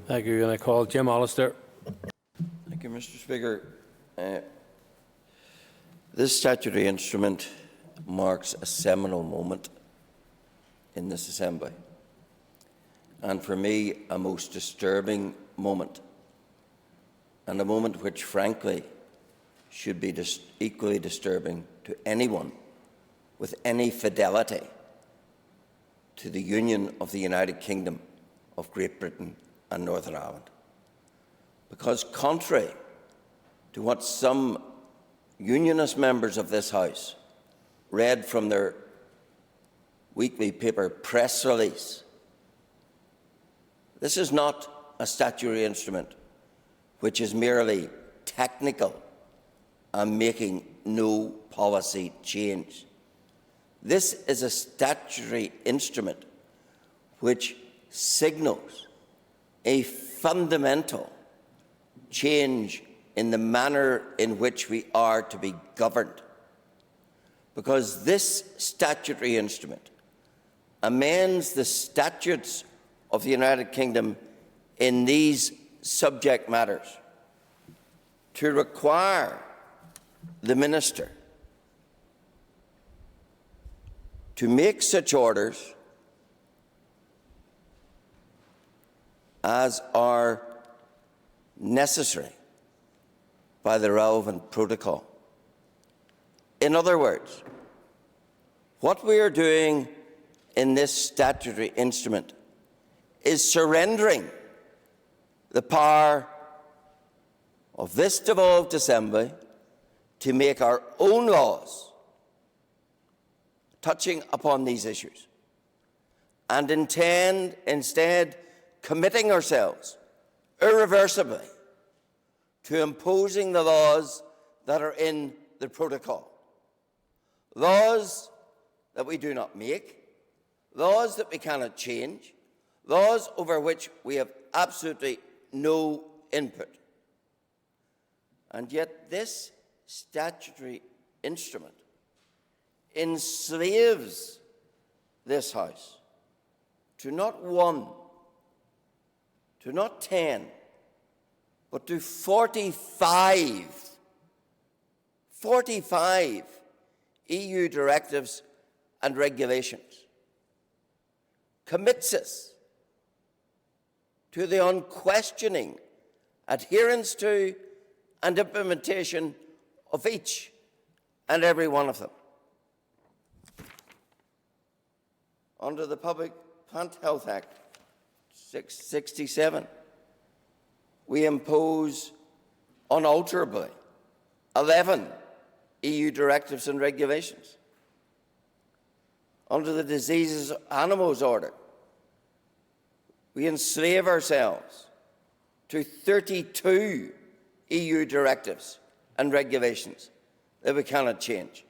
Thank you. And I call Jim Allister. Thank you, Mr. Speaker. This statutory instrument marks a seminal moment in this Assembly, and for me, a most disturbing moment, and a moment which, frankly, should be equally disturbing to anyone with any fidelity to the Union of the United Kingdom of Great Britain and Northern Ireland. Because contrary to what some Unionist members of this House read from their weekly paper press release, this is not a statutory instrument which is merely technical and making no policy change. This is a statutory instrument which signals a fundamental change in the manner in which we are to be governed, because this statutory instrument amends the statutes of the United Kingdom in these subject matters to require the Minister to make such orders as are necessary by the relevant protocol. In other words, what we are doing in this statutory instrument is surrendering the power of this devolved Assembly to make our own laws touching upon these issues, and instead committing ourselves irreversibly to imposing the laws that are in the protocol. Laws that we do not make, laws that we cannot change, laws over which we have absolutely no input. And yet this statutory instrument enslaves this House to not one, to not 10, but to 45 EU directives and regulations, commits us to the unquestioning adherence to and implementation of each and every one of them. Under the Public Health Act 667, we impose unalterably 11 EU directives and regulations. Under the Diseases of Animals Order, we enslave ourselves to 32 EU directives and regulations that we cannot change.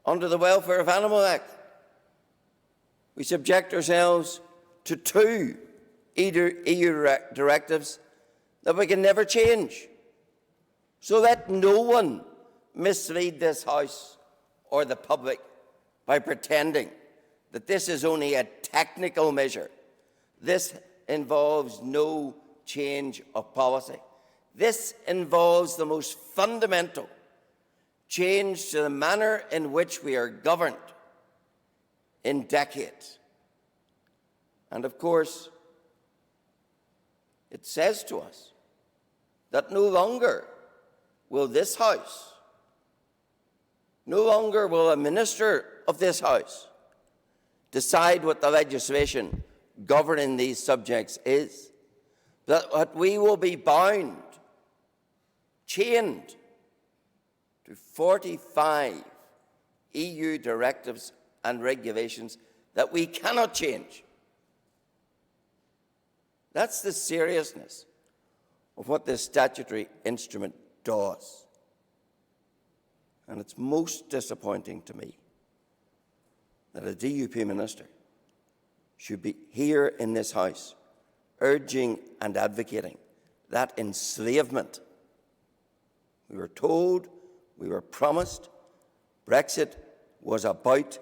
Under the Welfare of Animals Act, we subject ourselves to 2 EU directives that we can never change. So let no one mislead this House or the public by pretending that this is only a technical measure. This involves no change of policy. This involves the most fundamental change to the manner in which we are governed in decades. And of course, it says to us that no longer will this House, no longer will a minister of this House decide what the legislation governing these subjects is, but we will be bound, chained to 45 EU directives and regulations that we cannot change. That's the seriousness of what this statutory instrument does. And it's most disappointing to me that a DUP minister should be here in this House urging and advocating that enslavement. We were told, we were promised, Brexit was about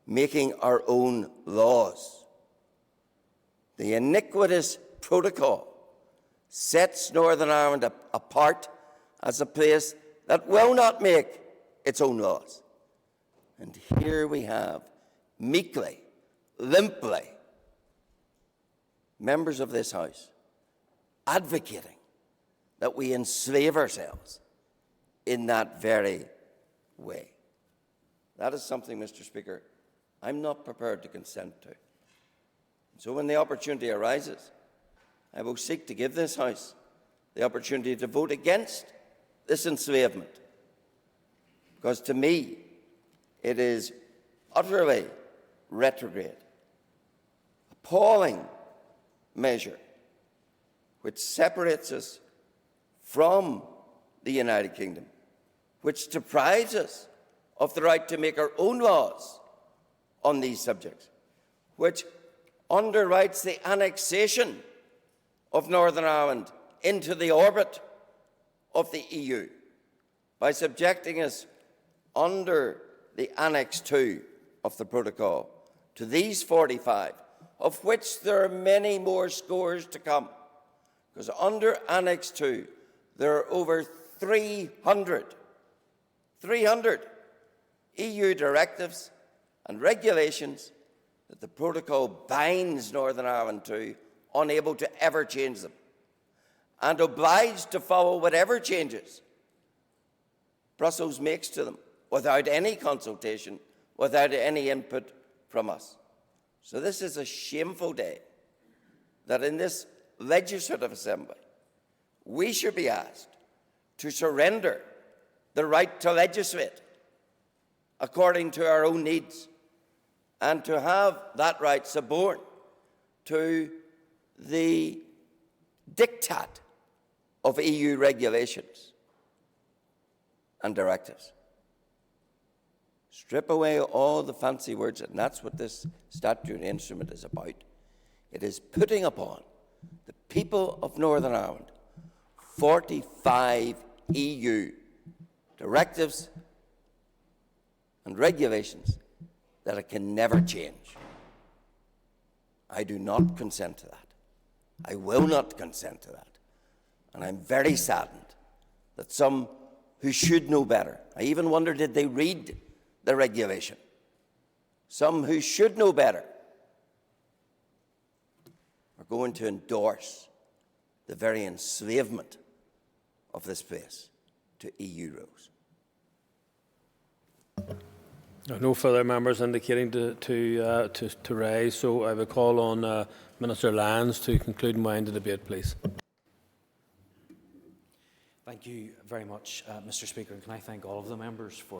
making our own laws. The iniquitous protocol sets Northern Ireland apart as a place that will not make its own laws. And here we have, meekly, limply, members of this House advocating that we enslave ourselves in that very way. That is something, Mr. Speaker, I'm not prepared to consent to. So when the opportunity arises, I will seek to give this House the opportunity to vote against this enslavement, because to me it is utterly retrograde, appalling measure which separates us from the United Kingdom, which deprives us of the right to make our own laws on these subjects, which underwrites the annexation of Northern Ireland into the orbit of the EU by subjecting us under the Annex 2 of the protocol to these 45, of which there are many more scores to come, because under Annex 2 there are over 300 EU directives and regulations that the protocol binds Northern Ireland to, unable to ever change them, and obliged to follow whatever changes Brussels makes to them without any consultation, without any input from us. So this is a shameful day that in this legislative assembly we should be asked to surrender the right to legislate according to our own needs, and to have that right suborned to the diktat of EU regulations and directives. Strip away all the fancy words, and that's what this statutory instrument is about. It is putting upon the people of Northern Ireland 45 EU directives and regulations that it can never change. I do not consent to that. I will not consent to that. And I'm very saddened that some who should know better, I even wonder, did they read the regulation? Some who should know better are going to endorse the very enslavement of this place to EU rules. No further members indicating to raise, so I will call on Minister Lyons to conclude and wind the debate, please. Thank you very much, Mr. Speaker, and can I thank all of the members for